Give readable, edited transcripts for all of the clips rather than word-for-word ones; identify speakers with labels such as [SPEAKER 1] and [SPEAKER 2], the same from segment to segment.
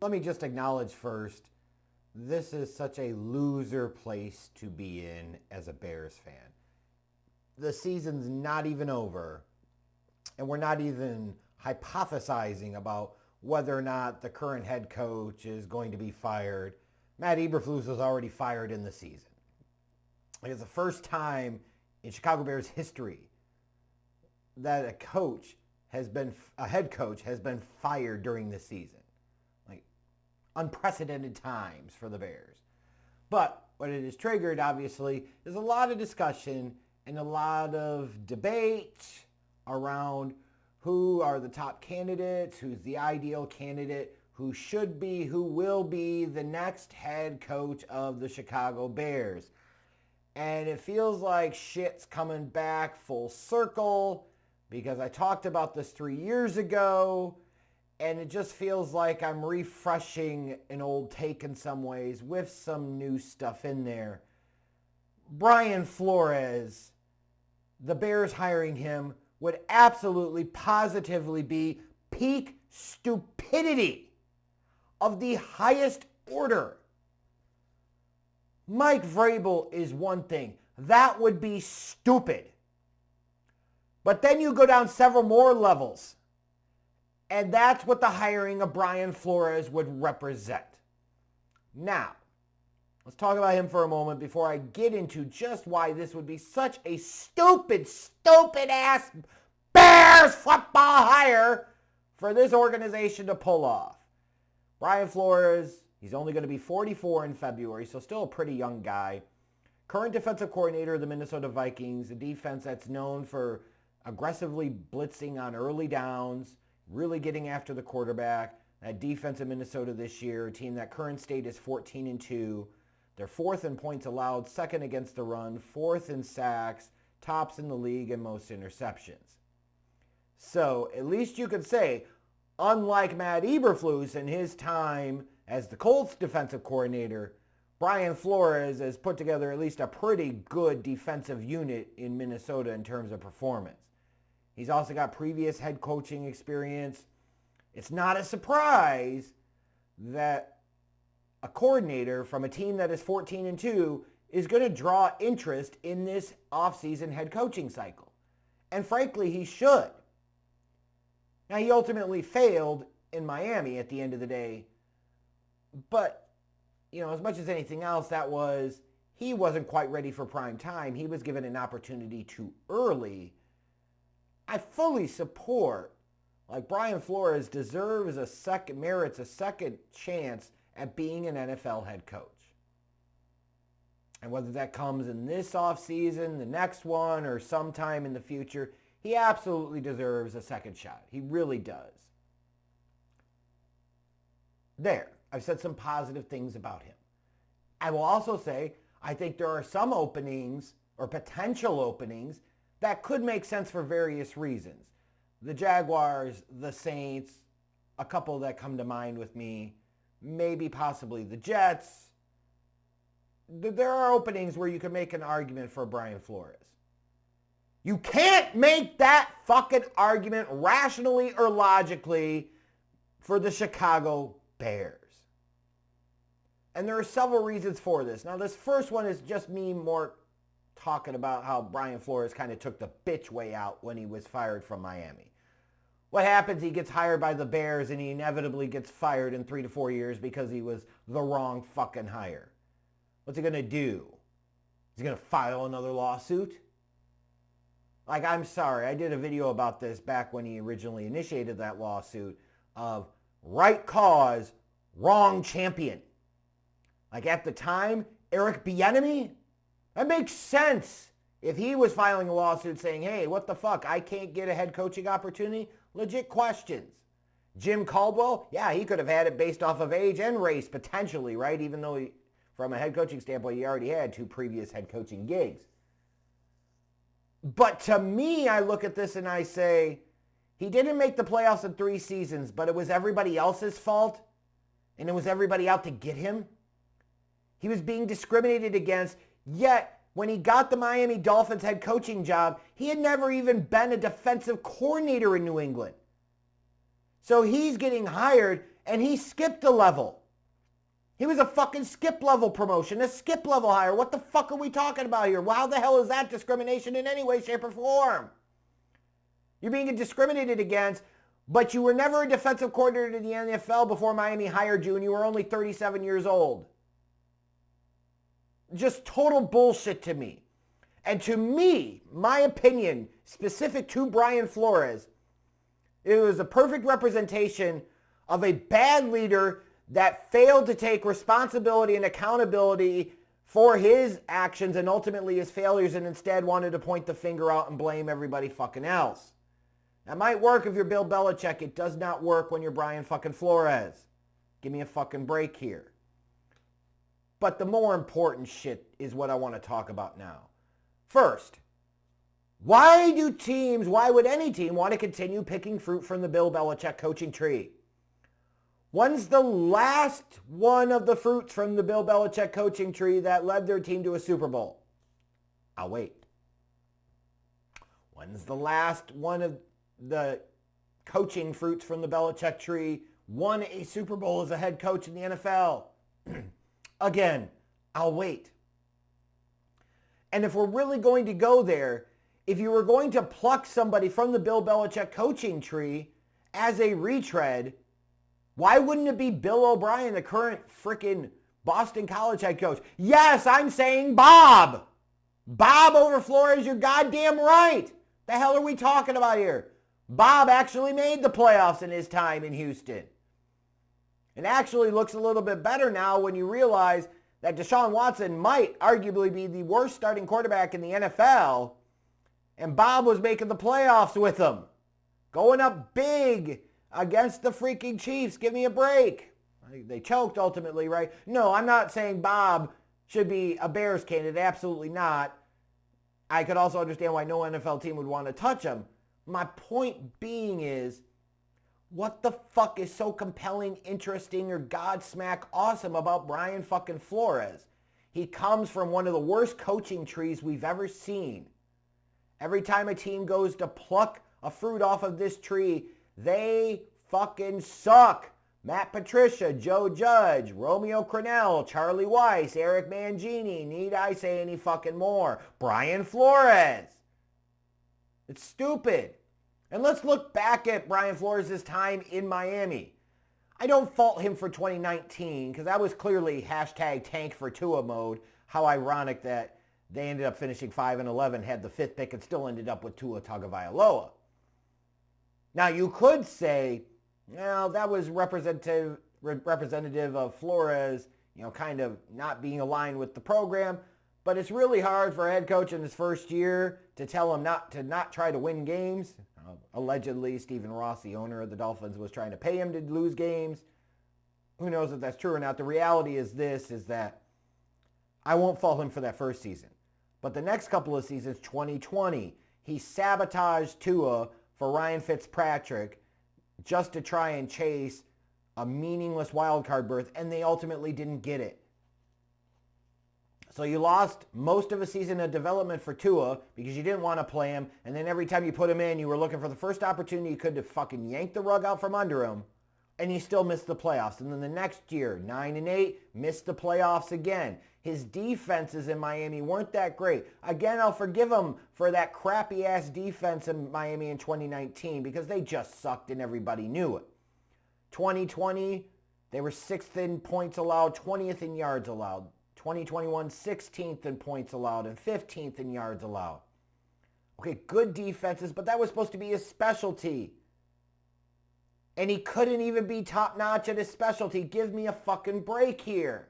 [SPEAKER 1] Let me just acknowledge first, this is such a loser place to be in as a Bears fan. The season's not even over, and we're not even hypothesizing about whether or not the current head coach is going to be fired. Matt Eberflus was already fired in the season. It's the first time in Chicago Bears history that a head coach has been fired during the season. Like, unprecedented times for the Bears. But what it has triggered, obviously, is a lot of discussion and a lot of debate around who are the top candidates, who's the ideal candidate, who should be, who will be the next head coach of the Chicago Bears. And it feels like shit's coming back full circle because I talked about this 3 years ago, and it just feels like I'm refreshing an old take in some ways with some new stuff in there. Brian Flores, the Bears hiring him would absolutely, positively be peak stupidity of the highest order. Mike Vrabel is one thing. That would be stupid. But then you go down several more levels, and that's what the hiring of Brian Flores would represent. Now, let's talk about him for a moment before I get into just why this would be such a stupid ass Bears football hire for this organization to pull off. Brian Flores, he's only going to be 44 in February, so still a pretty young guy. Current defensive coordinator of the Minnesota Vikings, a defense that's known for aggressively blitzing on early downs, really getting after the quarterback. That defense in Minnesota this year, a team that current state is 14-2. They're fourth in points allowed, second against the run, fourth in sacks, tops in the league in most interceptions. So at least you could say, unlike Matt Eberflus in his time as the Colts defensive coordinator, Brian Flores has put together at least a pretty good defensive unit in Minnesota in terms of performance. He's also got previous head coaching experience. It's not a surprise that a coordinator from a team that is 14-2 is going to draw interest in this offseason head coaching cycle. And frankly, he should. Now, he ultimately failed in Miami at the end of the day. But, as much as anything else, he wasn't quite ready for prime time. He was given an opportunity too early. I fully support, Brian Flores merits a second chance at being an NFL head coach. And whether that comes in this offseason, the next one, or sometime in the future, he absolutely deserves a second shot. He really does. There, I've said some positive things about him. I will also say, I think there are some openings, or potential openings, that could make sense for various reasons. The Jaguars, the Saints, a couple that come to mind with me, maybe possibly the Jets. There are openings where you can make an argument for Brian Flores. You can't make that fucking argument rationally or logically for the Chicago Bears. And there are several reasons for this. Now, this first one is just me more talking about how Brian Flores kind of took the bitch way out when he was fired from Miami. What happens? He gets hired by the Bears and he inevitably gets fired in 3 to 4 years because he was the wrong fucking hire. What's he going to do? Is he going to file another lawsuit? I'm sorry, I did a video about this back when he originally initiated that lawsuit of right cause, wrong champion. At the time, Eric Bieniemy, that makes sense. If he was filing a lawsuit saying, hey, what the fuck, I can't get a head coaching opportunity, legit questions. Jim Caldwell, yeah, he could have had it based off of age and race potentially, right? Even though from a head coaching standpoint, he already had 2 previous head coaching gigs. But to me, I look at this and I say, he didn't make the playoffs in 3 seasons, but it was everybody else's fault, and it was everybody out to get him. He was being discriminated against, yet when he got the Miami Dolphins head coaching job, he had never even been a defensive coordinator in New England. So he's getting hired and he skipped a level. He was a fucking skip level promotion, a skip level hire. What the fuck are we talking about here? Well, how the hell is that discrimination in any way, shape, or form? You're being discriminated against, but you were never a defensive coordinator in the NFL before Miami hired you, and you were only 37 years old. Just total bullshit to me. And to me, my opinion, specific to Brian Flores, it was a perfect representation of a bad leader that failed to take responsibility and accountability for his actions and ultimately his failures, and instead wanted to point the finger out and blame everybody fucking else. That might work if you're Bill Belichick. It does not work when you're Brian fucking Flores. Give me a fucking break here. But the more important shit is what I want to talk about now. First, why would any team want to continue picking fruit from the Bill Belichick coaching tree? When's the last one of the fruits from the Bill Belichick coaching tree that led their team to a Super Bowl? I'll wait. When's the last one of the coaching fruits from the Belichick tree won a Super Bowl as a head coach in the NFL? Again, I'll wait. And if we're really going to go there, if you were going to pluck somebody from the Bill Belichick coaching tree as a retread, why wouldn't it be Bill O'Brien, the current freaking Boston College head coach? Yes, I'm saying Bob. Bob over Flores, you're goddamn right. The hell are we talking about here? Bob actually made the playoffs in his time in Houston. It actually looks a little bit better now when you realize that Deshaun Watson might arguably be the worst starting quarterback in the NFL, and Bob was making the playoffs with him. Going up big against the freaking Chiefs. Give me a break. They choked ultimately, right? No, I'm not saying Bob should be a Bears candidate. Absolutely not. I could also understand why no NFL team would want to touch him. My point being is, what the fuck is so compelling, interesting, or godsmack awesome about Brian fucking Flores? He comes from one of the worst coaching trees we've ever seen. Every time a team goes to pluck a fruit off of this tree, they fucking suck. Matt Patricia, Joe Judge, Romeo Crennel, Charlie Weiss, Eric Mangini. Need I say any fucking more? Brian Flores. It's stupid. And let's look back at Brian Flores' time in Miami. I don't fault him for 2019 because that was clearly hashtag tank for Tua mode. How ironic that they ended up finishing 5-11, had the 5th pick, and still ended up with Tua Tagovailoa. Now you could say, well, that was representative of Flores, kind of not being aligned with the program. But it's really hard for a head coach in his first year to tell him not try to win games. Allegedly, Stephen Ross, the owner of the Dolphins, was trying to pay him to lose games. Who knows if that's true or not. The reality is that I won't fault him for that first season. But the next couple of seasons, 2020, he sabotaged Tua for Ryan Fitzpatrick just to try and chase a meaningless wildcard berth, and they ultimately didn't get it. So you lost most of a season of development for Tua because you didn't want to play him, and then every time you put him in, you were looking for the first opportunity you could to fucking yank the rug out from under him, and you still missed the playoffs. And then the next year, 9-8, missed the playoffs again. His defenses in Miami weren't that great. Again, I'll forgive him for that crappy-ass defense in Miami in 2019 because they just sucked and everybody knew it. 2020, they were 6th in points allowed, 20th in yards allowed. 2021, 16th in points allowed and 15th in yards allowed. Okay, good defenses, but that was supposed to be his specialty. And he couldn't even be top-notch at his specialty. Give me a fucking break here.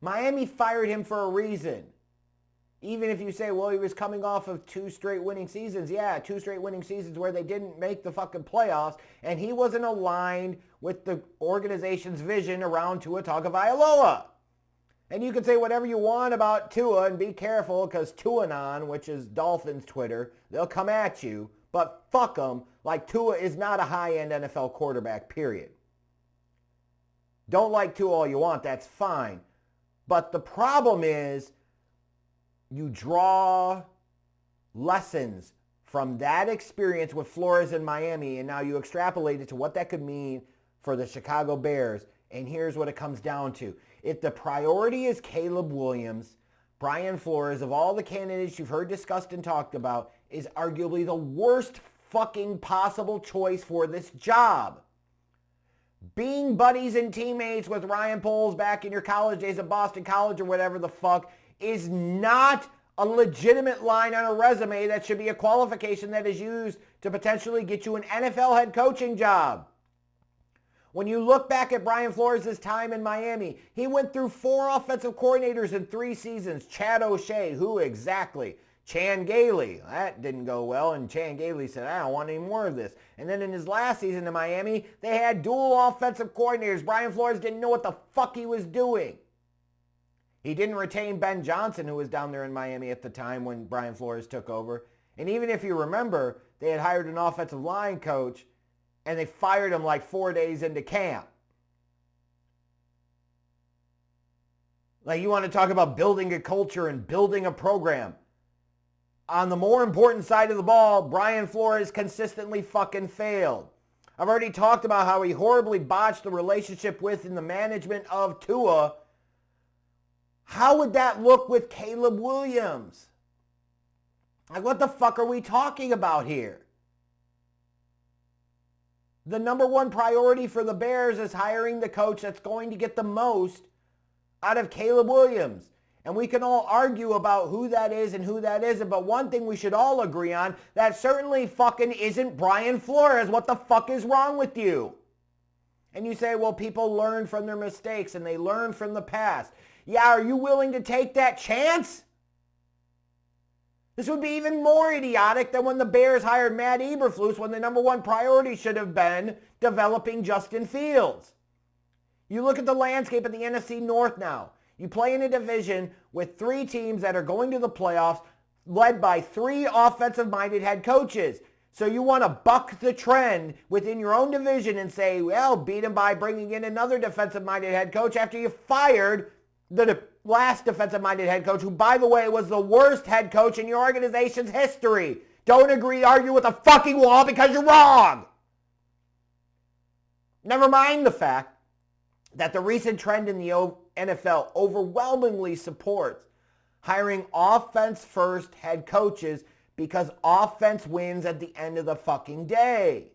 [SPEAKER 1] Miami fired him for a reason. Even if you say, well, he was coming off of 2 straight winning seasons. Yeah, 2 straight winning seasons where they didn't make the fucking playoffs, and he wasn't aligned with the organization's vision around Tua Tagovailoa. And you can say whatever you want about Tua, and be careful because Tuanon, which is Dolphins Twitter, they'll come at you. But fuck them, like Tua is not a high-end NFL quarterback, period. Don't like Tua all you want, that's fine. But the problem is you draw lessons from that experience with Flores in Miami, and now you extrapolate it to what that could mean for the Chicago Bears, and here's what it comes down to. If the priority is Caleb Williams, Brian Flores, of all the candidates you've heard discussed and talked about, is arguably the worst fucking possible choice for this job. Being buddies and teammates with Ryan Poles back in your college days at Boston College or whatever the fuck is not a legitimate line on a resume that should be a qualification that is used to potentially get you an NFL head coaching job. When you look back at Brian Flores' time in Miami, he went through 4 offensive coordinators in 3 seasons. Chad O'Shea, who exactly? Chan Gailey. That didn't go well, and Chan Gailey said, I don't want any more of this. And then in his last season in Miami, they had dual offensive coordinators. Brian Flores didn't know what the fuck he was doing. He didn't retain Ben Johnson, who was down there in Miami at the time when Brian Flores took over. And even if you remember, they had hired an offensive line coach, and they fired him like 4 days into camp. Like, you want to talk about building a culture and building a program. On the more important side of the ball, Brian Flores consistently fucking failed. I've already talked about how he horribly botched the relationship with and the management of Tua. How would that look with Caleb Williams? Like, what the fuck are we talking about here? The number one priority for the Bears is hiring the coach that's going to get the most out of Caleb Williams. And we can all argue about who that is and who that isn't, but one thing we should all agree on, that certainly fucking isn't Brian Flores. What the fuck is wrong with you? And you say, well, people learn from their mistakes and they learn from the past. Yeah, are you willing to take that chance? This would be even more idiotic than when the Bears hired Matt Eberflus when the number one priority should have been developing Justin Fields. You look at the landscape of the NFC North now. You play in a division with 3 teams that are going to the playoffs led by 3 offensive-minded head coaches. So you want to buck the trend within your own division and say, well, beat them by bringing in another defensive-minded head coach after you fired the last defensive-minded head coach, who, by the way, was the worst head coach in your organization's history. Don't agree, argue with a fucking wall because you're wrong. Never mind the fact that the recent trend in the NFL overwhelmingly supports hiring offense-first head coaches because offense wins at the end of the fucking day.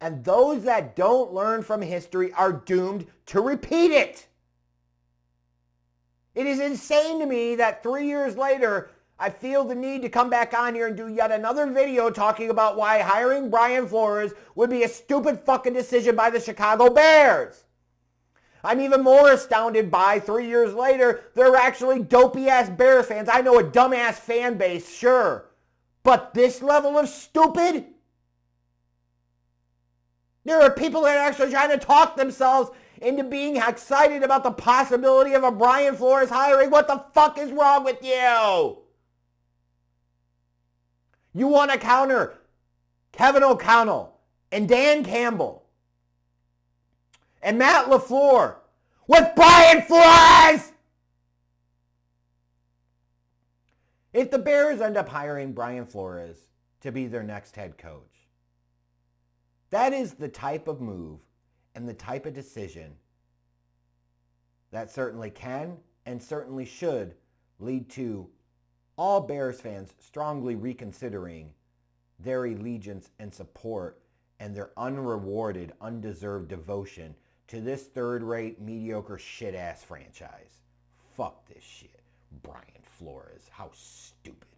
[SPEAKER 1] And those that don't learn from history are doomed to repeat it. It is insane to me that 3 years later, I feel the need to come back on here and do yet another video talking about why hiring Brian Flores would be a stupid fucking decision by the Chicago Bears. I'm even more astounded by 3 years later, they're actually dopey-ass Bears fans. I know a dumbass fan base, sure. But this level of stupid? There are people that are actually trying to talk themselves into being excited about the possibility of a Brian Flores hiring. What the fuck is wrong with you? You want to counter Kevin O'Connell and Dan Campbell and Matt LaFleur with Brian Flores? If the Bears end up hiring Brian Flores to be their next head coach, that is the type of move and the type of decision that certainly can and certainly should lead to all Bears fans strongly reconsidering their allegiance and support and their unrewarded, undeserved devotion to this third-rate, mediocre, shit-ass franchise. Fuck this shit. Brian Flores. How stupid.